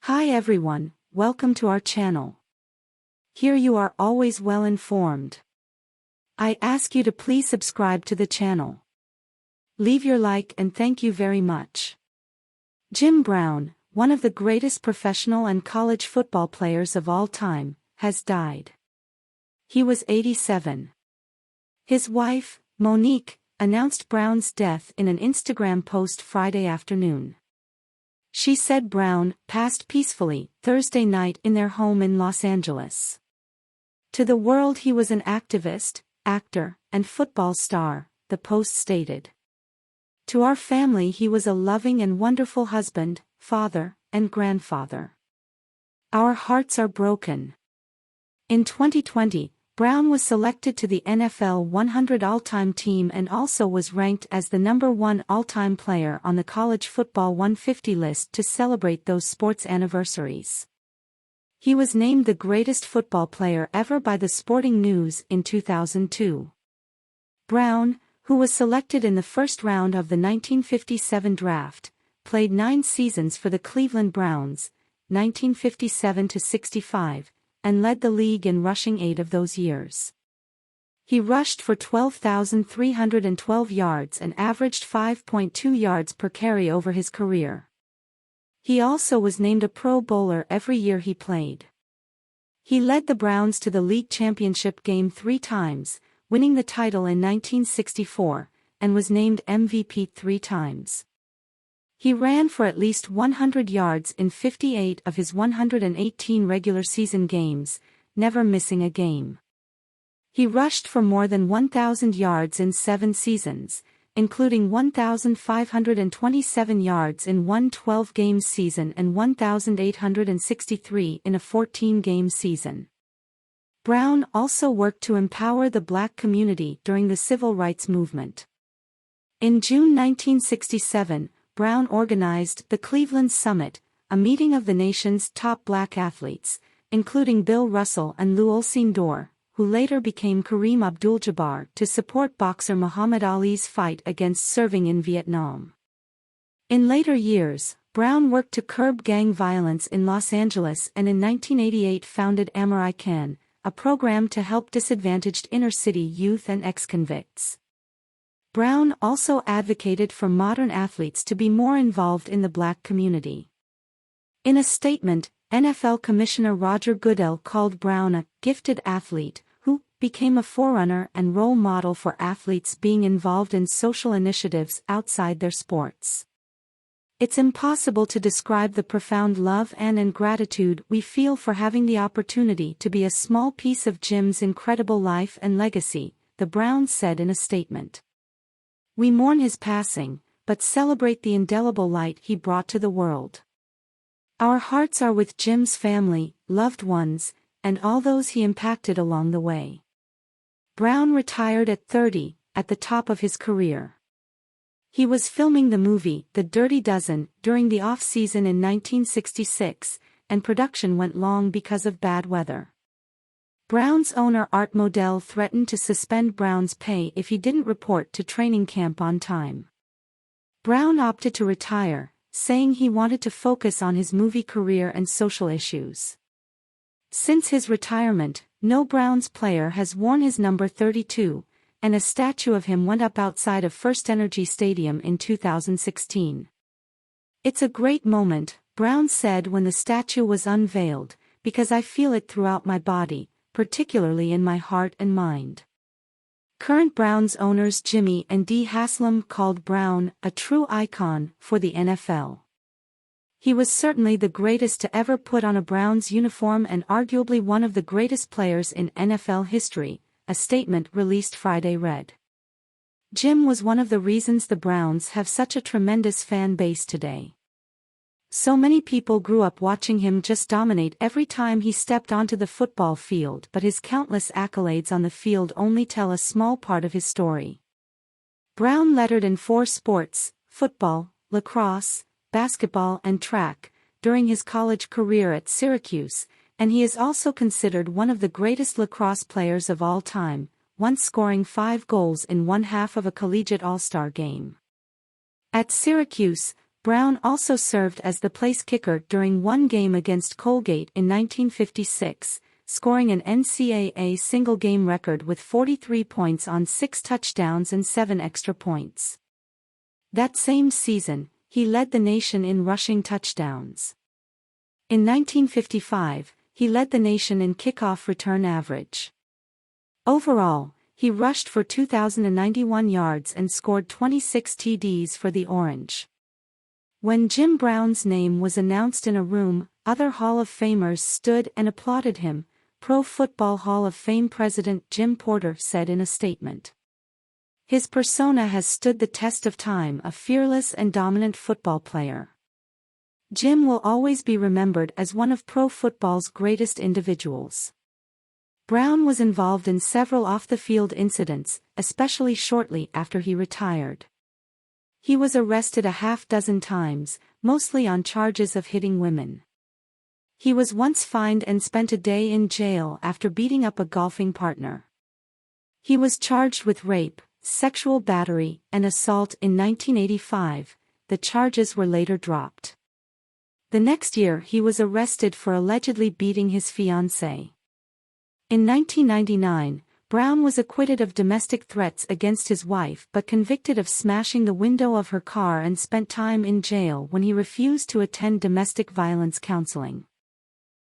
Hi everyone, welcome to our channel. Here you are always well informed. I ask you to please subscribe to the channel. Leave your like and thank you very much. Jim Brown, one of the greatest professional and college football players of all time, has died. He was 87. His wife, Monique, announced Brown's death in an Instagram post Friday afternoon. She said Brown passed peacefully Thursday night in their home in Los Angeles. To the world he was an activist, actor, and football star, the post stated. To our family he was a loving and wonderful husband, father, and grandfather. Our hearts are broken. In 2020, Brown was selected to the NFL 100 all-time team and also was ranked as the #1 all-time player on the College Football 150 list to celebrate those sports anniversaries. He was named the greatest football player ever by the Sporting News in 2002. Brown, who was selected in the first round of the 1957 draft, played 9 seasons for the Cleveland Browns, 1957-65, and led the league in rushing 8 of those years. He rushed for 12,312 yards and averaged 5.2 yards per carry over his career. He also was named a Pro Bowler every year he played. He led the Browns to the league championship game 3 times, winning the title in 1964, and was named MVP 3 times. He ran for at least 100 yards in 58 of his 118 regular season games, never missing a game. He rushed for more than 1,000 yards in 7 seasons, including 1,527 yards in one 12-game season and 1,863 in a 14-game season. Brown also worked to empower the Black community during the Civil Rights Movement. In June 1967, Brown organized the Cleveland Summit, a meeting of the nation's top Black athletes, including Bill Russell and Lou Alcindor, who later became Kareem Abdul-Jabbar, to support boxer Muhammad Ali's fight against serving in Vietnam. In later years, Brown worked to curb gang violence in Los Angeles and in 1988 founded American, a program to help disadvantaged inner-city youth and ex-convicts. Brown also advocated for modern athletes to be more involved in the Black community. In a statement, NFL Commissioner Roger Goodell called Brown a gifted athlete who became a forerunner and role model for athletes being involved in social initiatives outside their sports. It's impossible to describe the profound love and gratitude we feel for having the opportunity to be a small piece of Jim's incredible life and legacy, the Browns said in a statement. We mourn his passing, but celebrate the indelible light he brought to the world. Our hearts are with Jim's family, loved ones, and all those he impacted along the way. Brown retired at 30, at the top of his career. He was filming the movie The Dirty Dozen during the off-season in 1966, and production went long because of bad weather. Brown's owner Art Modell threatened to suspend Brown's pay if he didn't report to training camp on time. Brown opted to retire, saying he wanted to focus on his movie career and social issues. Since his retirement, no Browns player has worn his number 32, and a statue of him went up outside of First Energy Stadium in 2016. It's a great moment, Brown said when the statue was unveiled, because I feel it throughout my body, particularly in my heart and mind. Current Browns owners Jimmy and Dee Haslam called Brown a true icon for the NFL. He was certainly the greatest to ever put on a Browns uniform and arguably one of the greatest players in NFL history, a statement released Friday read. Jim was one of the reasons the Browns have such a tremendous fan base today. So many people grew up watching him just dominate every time he stepped onto the football field, but his countless accolades on the field only tell a small part of his story. Brown lettered in 4 sports, football, lacrosse, basketball and track, during his college career at Syracuse, and he is also considered one of the greatest lacrosse players of all time, once scoring 5 goals in one half of a collegiate all-star game. At Syracuse, Brown also served as the place kicker during one game against Colgate in 1956, scoring an NCAA single-game record with 43 points on 6 touchdowns and 7 extra points. That same season, he led the nation in rushing touchdowns. In 1955, he led the nation in kickoff return average. Overall, he rushed for 2,091 yards and scored 26 TDs for the Orange. When Jim Brown's name was announced in a room, other Hall of Famers stood and applauded him, Pro Football Hall of Fame President Jim Porter said in a statement. His persona has stood the test of time, a fearless and dominant football player. Jim will always be remembered as one of pro football's greatest individuals. Brown was involved in several off-the-field incidents, especially shortly after he retired. He was arrested a half-dozen times, mostly on charges of hitting women. He was once fined and spent a day in jail after beating up a golfing partner. He was charged with rape, sexual battery, and assault in 1985. The charges were later dropped. The next year he was arrested for allegedly beating his fiancée. In 1999, Brown was acquitted of domestic threats against his wife but convicted of smashing the window of her car and spent time in jail when he refused to attend domestic violence counseling.